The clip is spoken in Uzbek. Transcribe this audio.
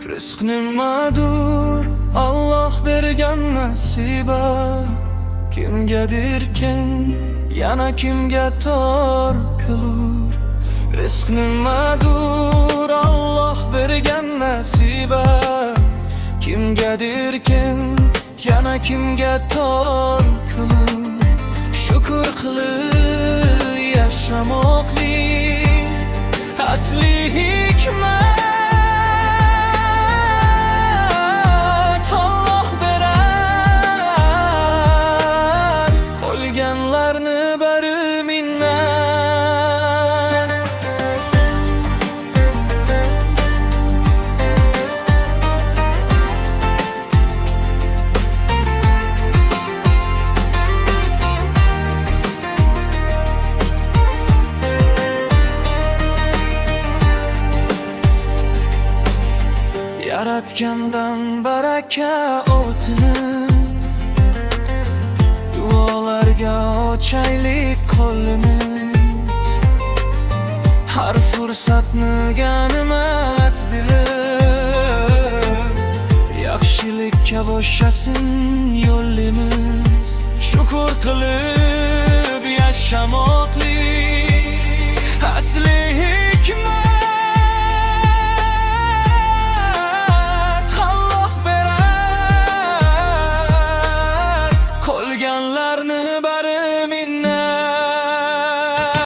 Rizq nimadur Allah bergan nasiba, kimgadirkin yana kimga tor qilur. Rizq nimadur Allah bergan nasiba, kimgadirkin yana kimga tor qilur. Shukr qilib yashamoqlik asli hikmat. Qolganlarni bari minnat. Yaratgandan baraka o'tini, duolarga ochaylik qo'limiz. Har fursatni g'animat bilib, yaxshilikka boshlasin yo'limiz. Shukr qilib yashamoqlik asli